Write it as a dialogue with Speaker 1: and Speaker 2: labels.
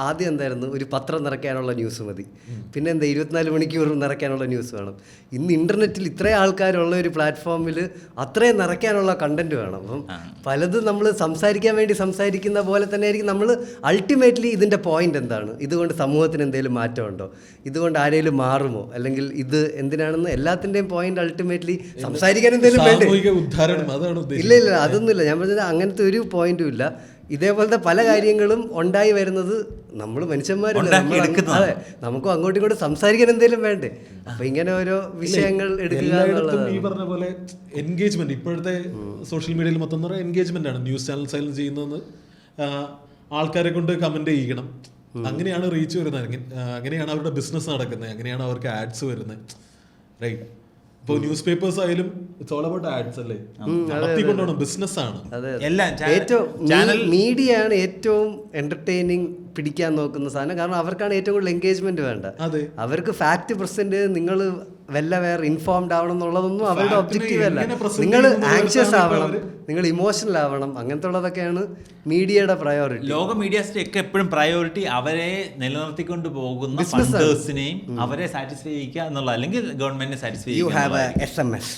Speaker 1: ആദ്യം എന്തായിരുന്നു, ഒരു പത്രം നിറയ്ക്കാനുള്ള ന്യൂസ് മതി, പിന്നെ എന്താ 24 മണിക്കൂറും നിറയ്ക്കാനുള്ള ന്യൂസ് വേണം. ഇന്ന് ഇൻ്റർനെറ്റിൽ ഇത്രയും ആൾക്കാരുള്ള ഒരു പ്ലാറ്റ്ഫോമിൽ അത്രയും നിറയ്ക്കാനുള്ള കണ്ടന്റ് വേണം. അപ്പം പലതും നമ്മൾ സംസാരിക്കാൻ വേണ്ടി സംസാരിക്കുന്ന പോലെ തന്നെ ആയിരിക്കും നമ്മൾ അൾട്ടിമേറ്റ്ലി ഇതിൻ്റെ പോയിന്റ് എന്താണ്, ഇതുകൊണ്ട് സമൂഹത്തിന് എന്തെങ്കിലും മാറ്റമുണ്ടോ, ഇതുകൊണ്ട് ആരെങ്കിലും മാറുമോ, അല്ലെങ്കിൽ ഇത് എന്തിനാണെന്ന് എല്ലാത്തിൻ്റെയും പോയിന്റ് അൾട്ടിമേറ്റ്ലി സംസാരിക്കാൻ എന്തെങ്കിലും വേണ്ടേ? ഇല്ല ഇല്ല, അതൊന്നുമില്ല. ഞാൻ പറഞ്ഞത് അങ്ങനത്തെ ഒരു പോയിന്റും ഇല്ല. ഇതേപോലത്തെ പല കാര്യങ്ങളും ഉണ്ടായി വരുന്നത് നമ്മൾ മനുഷ്യന്മാരല്ലേ, അതെ, നമുക്കും അങ്ങോട്ടും ഇങ്ങോട്ടും സംസാരിക്കാൻ എന്തെങ്കിലും വേണ്ടേ? അപ്പൊ ഇങ്ങനെ ഓരോ വിഷയങ്ങൾ എടുക്കുക എന്നുള്ളത്.
Speaker 2: ഈ പറഞ്ഞ പോലെ എൻഗേജ്മെന്റ് ഇപ്പോഴത്തെ സോഷ്യൽ മീഡിയയിൽ മൊത്തം എൻഗേജ്മെന്റ് ആണ്. ന്യൂസ് ചാനൽസ് ചെയ്യുന്നത് ആൾക്കാരെ കൊണ്ട് കമന്റ് ചെയ്യിക്കണം, അങ്ങനെയാണ് റീച്ച് വരുന്നത്, അങ്ങനെയാണ് അവരുടെ ബിസിനസ് നടക്കുന്നത്, അങ്ങനെയാണ് അവർക്ക് ആഡ്സ് വരുന്നത്, റൈറ്റ്? ഇപ്പോൾ ന്യൂസ് പേപ്പേഴ്സ് ആയാലും ഇറ്റ്സ് ഓൾ അബൌട്ട് ആഡ്സ് അല്ലേ, നടത്തിക്കൊണ്ടുപോകണം, ബിസിനസ് ആണ്.
Speaker 1: ഏറ്റവും മീഡിയ ആണ് ഏറ്റവും എന്റർടൈനിങ് പിടിക്കാൻ നോക്കുന്ന സാധനം. കാരണം അവർക്കാണ് ഏറ്റവും കൂടുതൽ എൻഗേജ്മെന്റ് വേണ്ട. അവർക്ക് ഫാക്ട് പ്രസന്റ്, നിങ്ങൾ വേറെ ഇൻഫോംഡ് ആവണം എന്നുള്ളതൊന്നും അവരുടെ ഒബ്ജക്റ്റീവ് അല്ല. നിങ്ങൾ ആങ്ഷ്യസ് ആവണം, നിങ്ങൾ ഇമോഷണൽ ആവണം, അങ്ങനത്തെ ഉള്ളതൊക്കെയാണ് മീഡിയയുടെ പ്രയോറിറ്റി.
Speaker 3: ലോക മീഡിയാസിന്റെ ഒക്കെ എപ്പോഴും പ്രയോറിറ്റി അവരെ നിലനിർത്തിക്കൊണ്ട് പോകുന്ന ഫണ്ടേഴ്സിനെയും അവരെ സാറ്റിസ്ഫൈ ചെയ്യിക്കുക എന്നുള്ള, അല്ലെങ്കിൽ ഗവൺമെന്റിനെ സാറ്റിസ്ഫൈ ചെയ്യുക.
Speaker 1: SMS